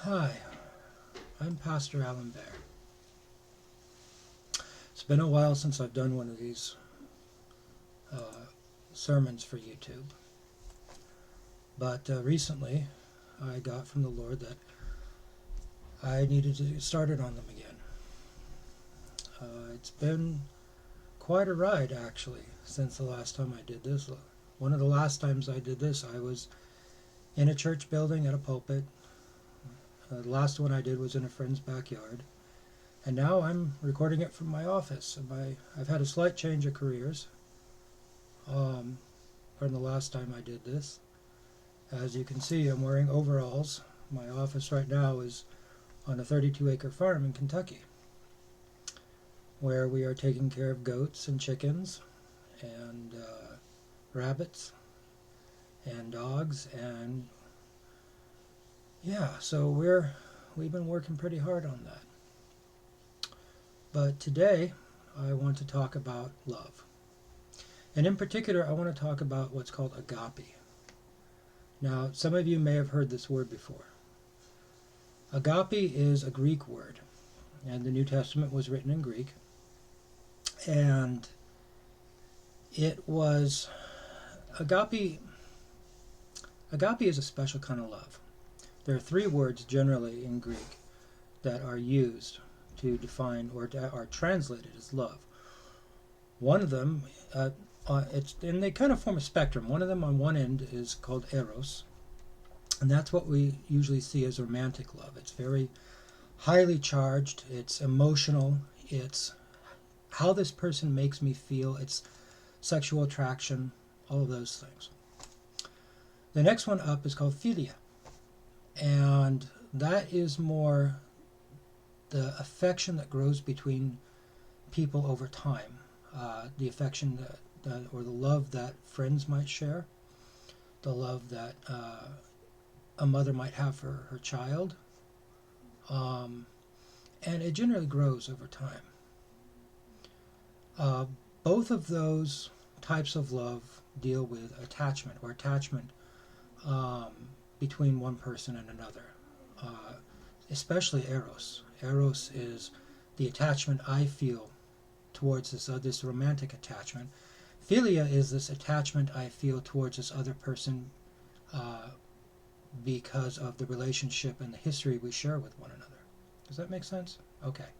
Hi, I'm Pastor Alan Bair. It's been a while since I've done one of these sermons for YouTube, but recently I got from the Lord that I needed to get started on them again. It's been quite a ride, actually, since the last time I did this. One of the last times I did this, I was in a church building at a pulpit. The last one I did was in a friend's backyard. And now I'm recording it from my office. I've had a slight change of careers from the last time I did this. As you can see, I'm wearing overalls. My office right now is on a 32-acre farm in Kentucky, where we are taking care of goats and chickens and rabbits and dogs, and yeah, so we've been working pretty hard on that. But today I want to talk about love. And in particular, I want to talk about what's called agape. Now, some of you may have heard this word before. Agape is a Greek word, and the New Testament was written in Greek. And it was agape. Agape is a special kind of love. There are three words generally in Greek that are used to define or are translated as love. One of them, and they kind of form a spectrum. One of them on one end is called eros, and that's what we usually see as romantic love. It's very highly charged, it's emotional, it's how this person makes me feel, it's sexual attraction, all of those things. The next one up is called philia, and that is more the affection that grows between people over time, the affection or the love that friends might share, the love that a mother might have for her child, and it generally grows over time. Both of those types of love deal with attachment between one person and another, especially eros. Eros is the attachment I feel towards this romantic attachment. Philia is this attachment I feel towards this other person because of the relationship and the history we share with one another. Does that make sense? Okay,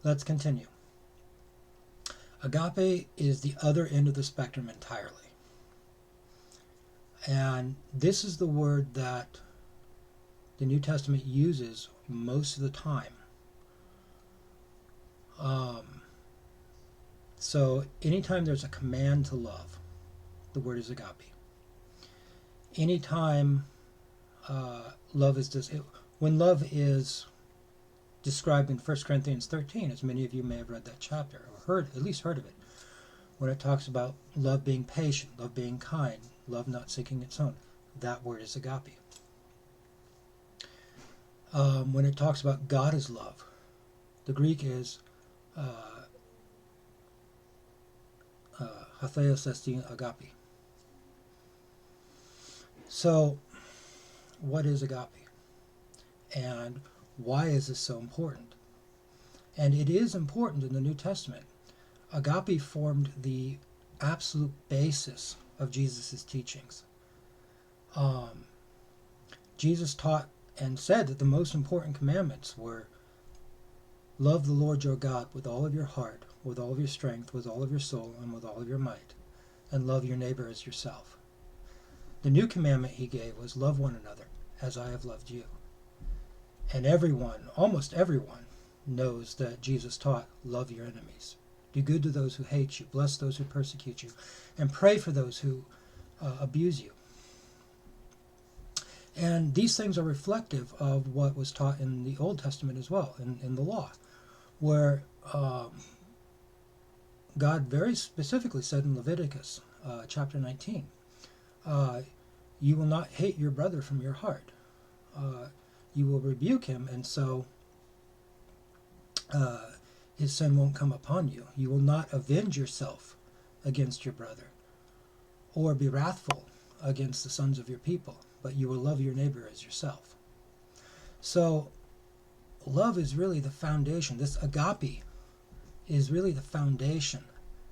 let's continue. Agape is the other end of the spectrum entirely. And this is the word that the New Testament uses most of the time. So anytime there's a command to love, the word is agape. Anytime when love is described in 1 Corinthians 13, as many of you may have read that chapter or at least heard of it, when it talks about love being patient, love being kind, love not seeking its own, that word is agape. When it talks about God as love, the Greek is hatheos estin agape. So, what is agape? And why is this so important? And it is important in the New Testament. Agape formed the absolute basis of Jesus' teachings. Jesus taught and said that the most important commandments were love the Lord your God with all of your heart, with all of your strength, with all of your soul, and with all of your might, and love your neighbor as yourself. The new commandment he gave was love one another as I have loved you. And almost everyone, knows that Jesus taught love your enemies. Do good to those who hate you, bless those who persecute you, and pray for those who abuse you. And these things are reflective of what was taught in the Old Testament as well, in the law, where God very specifically said in Leviticus chapter 19, you will not hate your brother from your heart. You will rebuke him, and so his sin won't come upon you. You will not avenge yourself against your brother, or be wrathful against the sons of your people, but you will love your neighbor as yourself. So love is really the foundation. This agape is really the foundation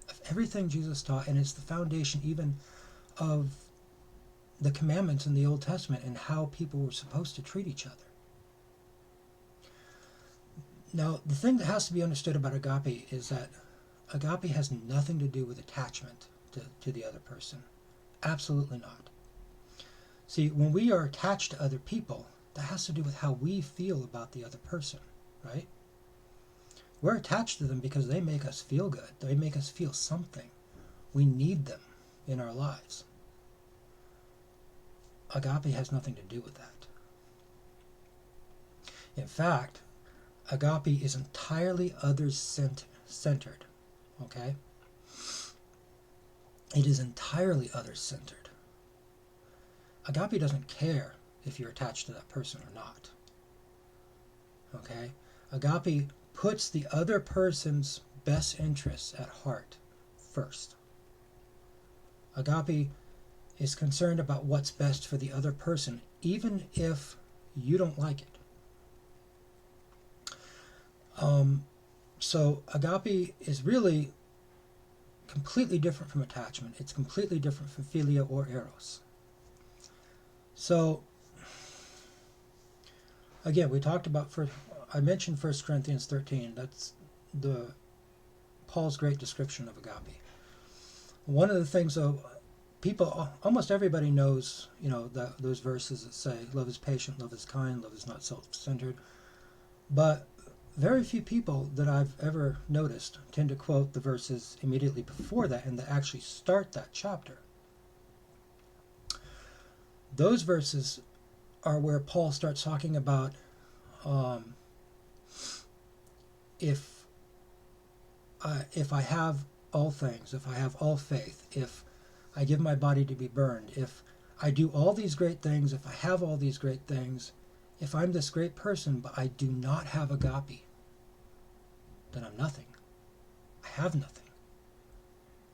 of everything Jesus taught, and it's the foundation even of the commandments in the Old Testament and how people were supposed to treat each other. Now, the thing that has to be understood about agape is that agape has nothing to do with attachment to the other person. Absolutely not. See, when we are attached to other people, that has to do with how we feel about the other person, right? We're attached to them because they make us feel good. They make us feel something. We need them in our lives. Agape has nothing to do with that. In fact, agape is entirely others-centered, okay? It is entirely others-centered. Agape doesn't care if you're attached to that person or not, okay? Agape puts the other person's best interests at heart first. Agape is concerned about what's best for the other person, even if you don't like it. So agape is really completely different from attachment. It's completely different from philia or eros. So again, we talked about, I mentioned 1 Corinthians 13. That's Paul's great description of agape. One of the things, though, almost everybody knows, those verses that say, love is patient, love is kind, love is not self-centered. But very few people that I've ever noticed tend to quote the verses immediately before that and that actually start that chapter. Those verses are where Paul starts talking about if I have all things, if I have all faith, if I give my body to be burned, if I do all these great things, if I have all these great things, if I'm this great person, but I do not have agape, then I'm nothing. I have nothing.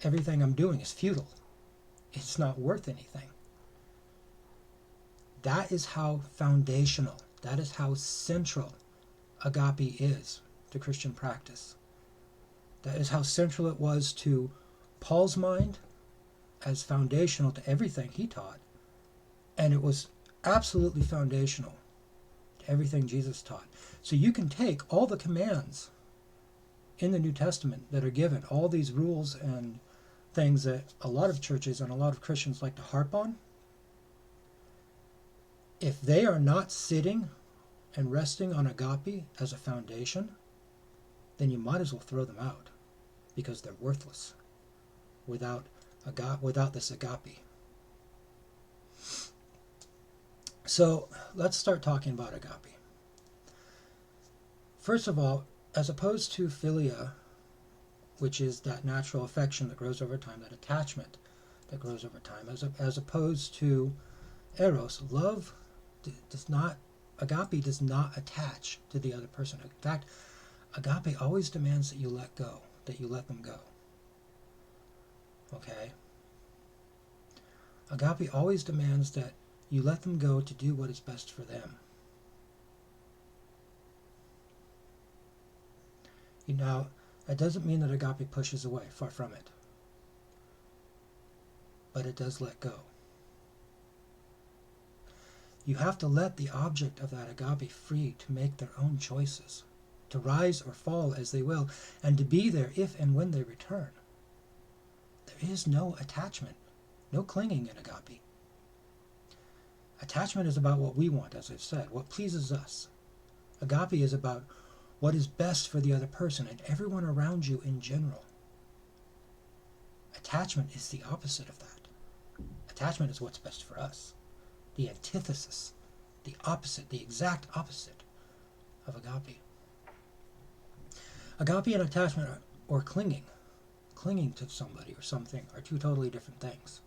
Everything I'm doing is futile. It's not worth anything. That is how foundational, that is how central agape is to Christian practice. That is how central it was to Paul's mind, as foundational to everything he taught. And it was absolutely foundational to everything Jesus taught. So you can take all the commands in the New Testament that are given, all these rules and things that a lot of churches and a lot of Christians like to harp on. If they are not sitting and resting on agape as a foundation, then you might as well throw them out, because they're worthless without this agape. So let's start talking about agape. First of all, as opposed to philia, which is that natural affection that grows over time, that attachment that grows over time, as opposed to eros, love agape does not attach to the other person. In fact, agape always demands that you let go, that you let them go. Okay? Agape always demands that you let them go to do what is best for them. Now, that doesn't mean that agape pushes away, far from it. But it does let go. You have to let the object of that agape free to make their own choices, to rise or fall as they will, and to be there if and when they return. There is no attachment, no clinging in agape. Attachment is about what we want, as I've said, what pleases us. Agape is about what is best for the other person and everyone around you in general. Attachment is the opposite of that. Attachment is what's best for us. The antithesis, the opposite, the exact opposite of agape. Agape and attachment or clinging to somebody or something are two totally different things.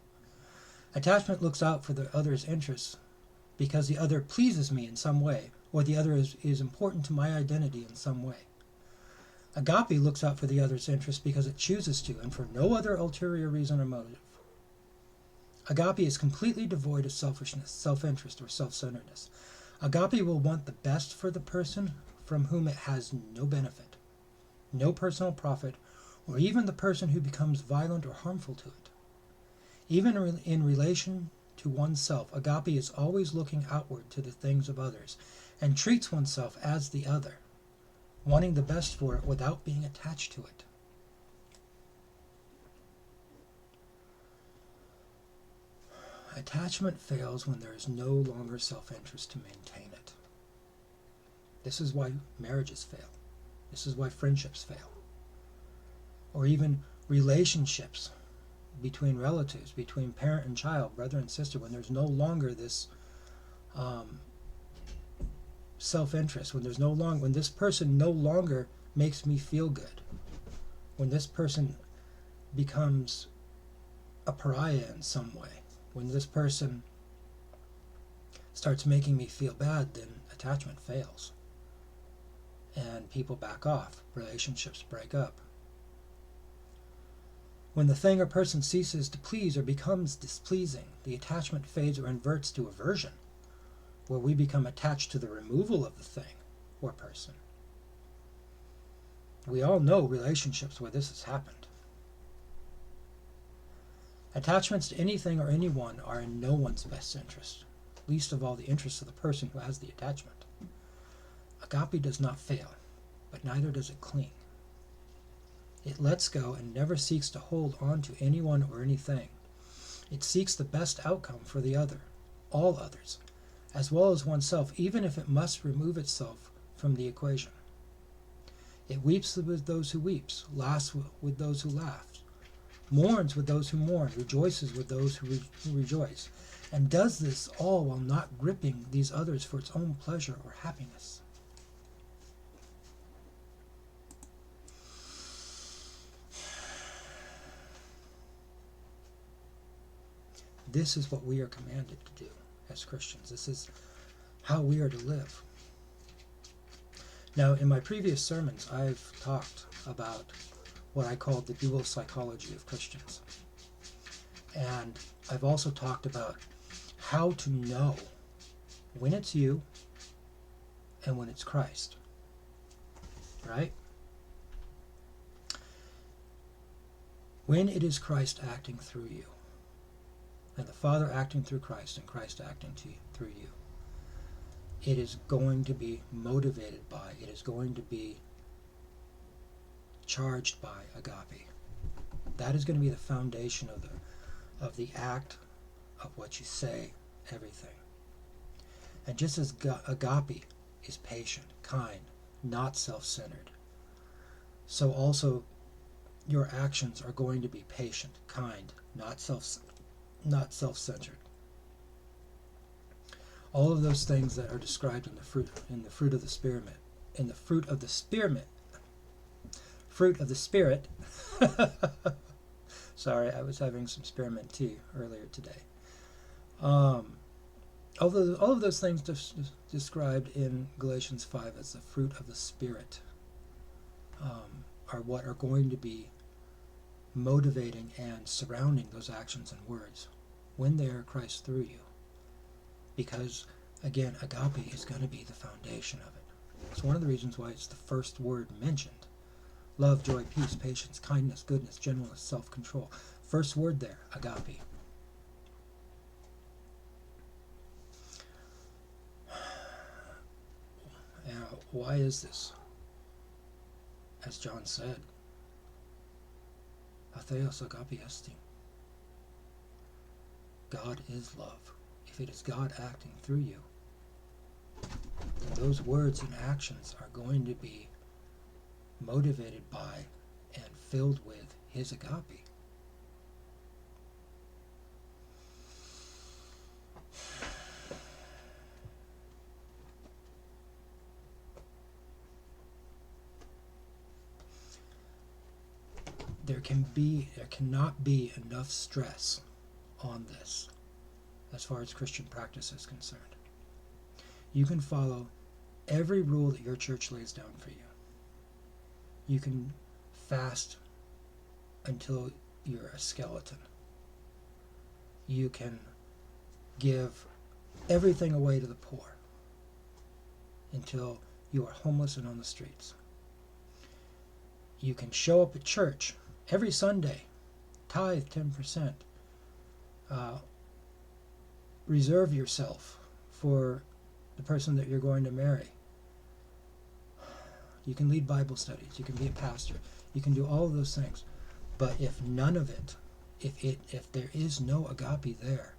Attachment looks out for the other's interests because the other pleases me in some way, or the other is important to my identity in some way. Agape looks out for the other's interests because it chooses to, and for no other ulterior reason or motive. Agape is completely devoid of selfishness, self-interest, or self-centeredness. Agape will want the best for the person from whom it has no benefit, no personal profit, or even the person who becomes violent or harmful to it. Even in relation to oneself, agape is always looking outward to the things of others and treats oneself as the other, wanting the best for it without being attached to it. Attachment fails when there is no longer self-interest to maintain it. This is why marriages fail. This is why friendships fail. Or even relationships between relatives, between parent and child, brother and sister, when there's no longer this self-interest, when this person no longer makes me feel good, when this person becomes a pariah in some way, when this person starts making me feel bad, then attachment fails. And people back off. Relationships break up. When the thing or person ceases to please or becomes displeasing, the attachment fades or inverts to aversion, where we become attached to the removal of the thing or person. We all know relationships where this has happened. Attachments to anything or anyone are in no one's best interest, least of all the interests of the person who has the attachment. Agape does not fail, but neither does it cling. It lets go and never seeks to hold on to anyone or anything. It seeks the best outcome for the other, all others, as well as oneself, even if it must remove itself from the equation. It weeps with those who weeps, laughs with those who laugh, mourns with those who mourn, rejoices with those who rejoice, and does this all while not gripping these others for its own pleasure or happiness. This is what we are commanded to do as Christians. This is how we are to live. Now, in my previous sermons, I've talked about what I call the dual psychology of Christians. And I've also talked about how to know when it's you and when it's Christ. Right? When it is Christ acting through you, and the Father acting through Christ, and Christ acting through you, it is going to be motivated by, it is going to be charged by agape. That is going to be the foundation of the act, of what you say, everything. And just as agape is patient, kind, not self-centered, so also your actions are going to be patient, kind, not self-centered. All of those things that are described in the fruit of the Spirit. Sorry, I was having some spearmint tea earlier today. All of those things described in Galatians 5 as the fruit of the Spirit are what are going to be motivating and surrounding those actions and words when they are Christ through you. Because, again, agape is going to be the foundation of it. It's one of the reasons why it's the first word mentioned. Love, joy, peace, patience, kindness, goodness, gentleness, self-control. First word there, agape. Now, why is this? As John said, Atheos agape esti. God is love. If it is God acting through you, then those words and actions are going to be motivated by and filled with his agape. There cannot be enough stress on this as far as Christian practice is concerned. You can follow every rule that your church lays down for you. You can fast until you're a skeleton. You can give everything away to the poor. until you are homeless and on the streets. You can show up at church every Sunday, tithe 10%, reserve yourself for the person that you're going to marry. You can lead Bible studies, you can be a pastor, you can do all of those things. But if none of it, if there is no agape there,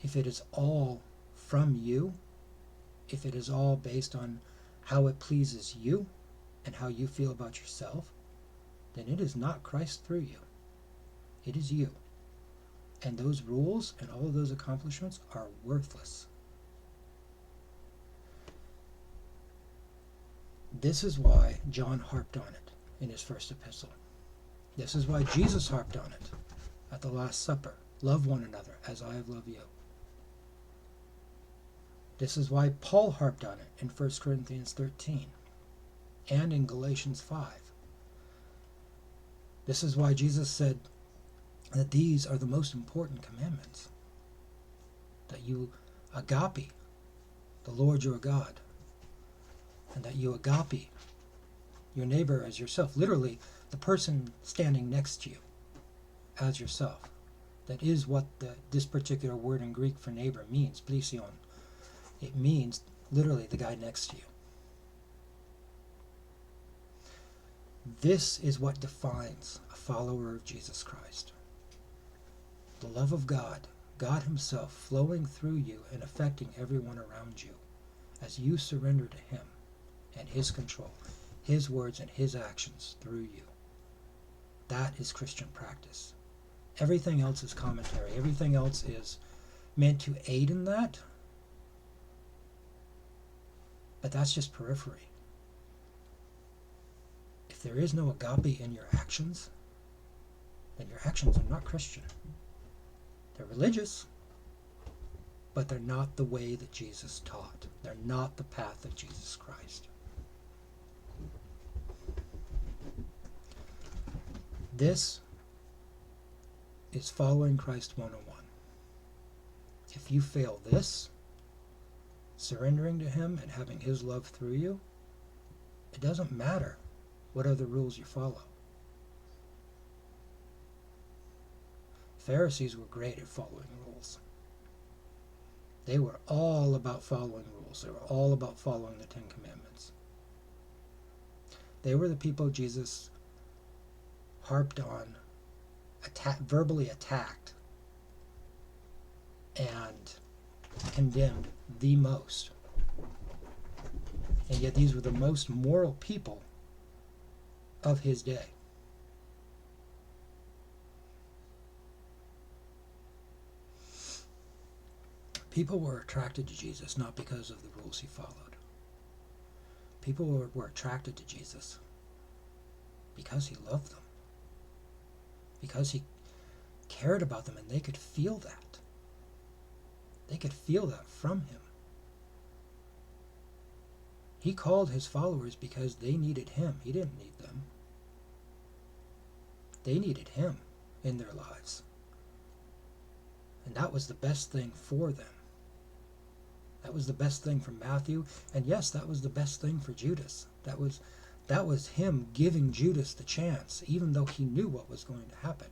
if it is all from you, if it is all based on how it pleases you and how you feel about yourself, then it is not Christ through you. It is you. And those rules and all of those accomplishments are worthless. This is why John harped on it in his first epistle. This is why Jesus harped on it at the Last Supper. Love one another as I have loved you. This is why Paul harped on it in 1 Corinthians 13 and in Galatians 5. This is why Jesus said that these are the most important commandments. That you agape the Lord your God, and that you agape your neighbor as yourself. Literally, the person standing next to you as yourself. That is what this particular word in Greek for neighbor means, plesion. It means literally the guy next to you. This is what defines a follower of Jesus Christ. The love of God, God himself flowing through you and affecting everyone around you as you surrender to him and his control, his words and his actions through you. That is Christian practice. Everything else is commentary. Everything else is meant to aid in that, but that's just periphery. If there is no agape in your actions, then your actions are not Christian. They're religious, but they're not the way that Jesus taught. They're not the path of Jesus Christ. This is following Christ 101. If you fail this, surrendering to him and having his love through you, it doesn't matter what other rules you follow. Pharisees were great at following rules. They were all about following rules. They were all about following the 10 Commandments. They were the people Jesus harped on, verbally attacked, and condemned the most. And yet these were the most moral people of his day. People were attracted to Jesus not because of the rules he followed. People were attracted to Jesus because he loved them. Because he cared about them, and they could feel that. They could feel that from him. He called his followers because they needed him. He didn't need them. They needed him in their lives. And that was the best thing for them. That was the best thing for Matthew. And yes, that was the best thing for Judas. That was him giving Judas the chance, even though he knew what was going to happen.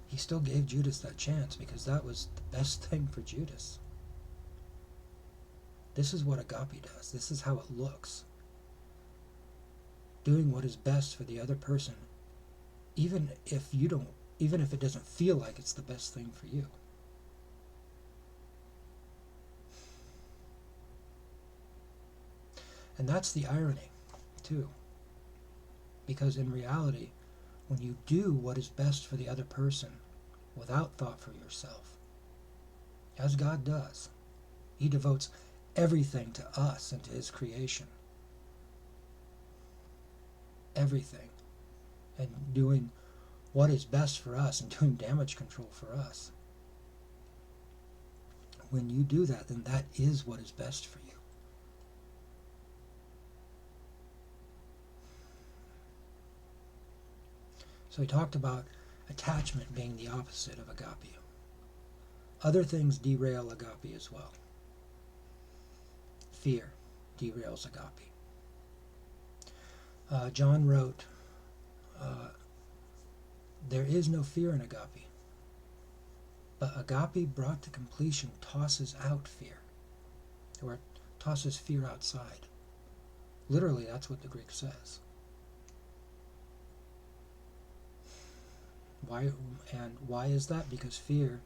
He still gave Judas that chance because that was the best thing for Judas. This is what agape does. This is how it looks. Doing what is best for the other person, even if it doesn't feel like it's the best thing for you. And that's the irony, too. Because in reality, when you do what is best for the other person without thought for yourself, as God does, he devotes everything to us and to his creation. Everything. And doing what is best for us and doing damage control for us. When you do that, then that is what is best for you. So he talked about attachment being the opposite of agape. Other things derail agape as well. fear derails agape. John wrote, there is no fear in agape, but agape brought to completion tosses out fear, or tosses fear outside. Literally, that's what the Greek says. Why is that? Because fear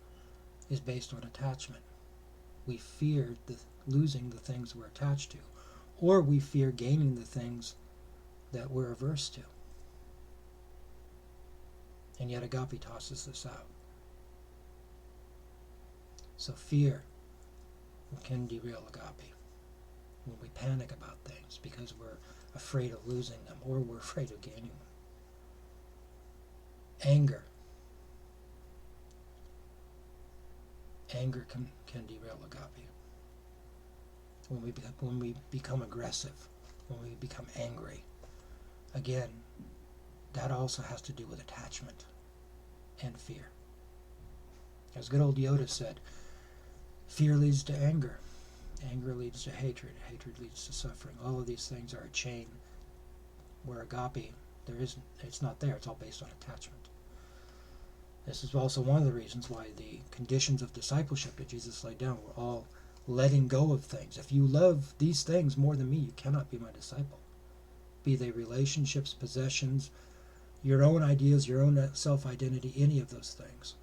is based on attachment. We fear losing the things we're attached to, or we fear gaining the things that we're averse to. And yet agape tosses this out. So fear can derail agape when we panic about things because we're afraid of losing them or we're afraid of gaining them. Anger can derail agape. When we become aggressive, when we become angry, again, that also has to do with attachment and fear. As good old Yoda said, fear leads to anger. Anger leads to hatred. Hatred leads to suffering. All of these things are a chain where agape, it's not there. It's all based on attachment. This is also one of the reasons why the conditions of discipleship that Jesus laid down were all letting go of things. If you love these things more than me, you cannot be my disciple. Be they relationships, possessions, your own ideas, your own self-identity, any of those things.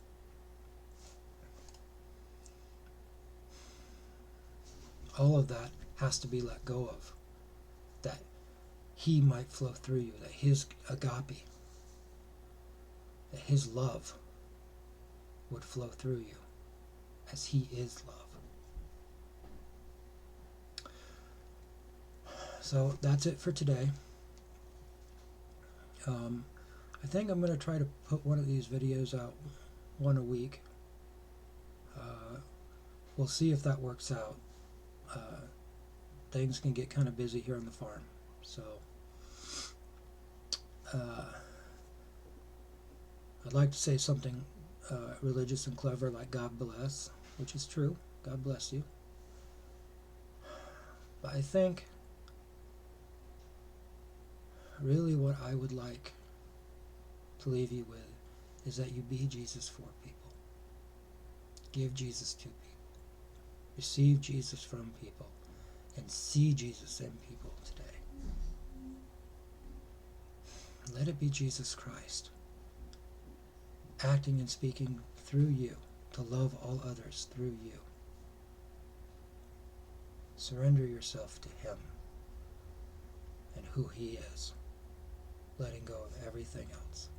All of that has to be let go of, that he might flow through you, that his agape, that his love would flow through you as he is love. So that's it for today. I think I'm going to try to put one of these videos out one a week. We'll see if that works out. Things can get kind of busy here on the farm, so I'd like to say something religious and clever like God bless, which is true. God bless you. But I think really what I would like to leave you with is that you be Jesus for people. Give Jesus to people. Receive Jesus from people. And see Jesus in people today. Let it be Jesus Christ acting and speaking through you to love all others through you. Surrender yourself to him and who he is, letting go of everything else.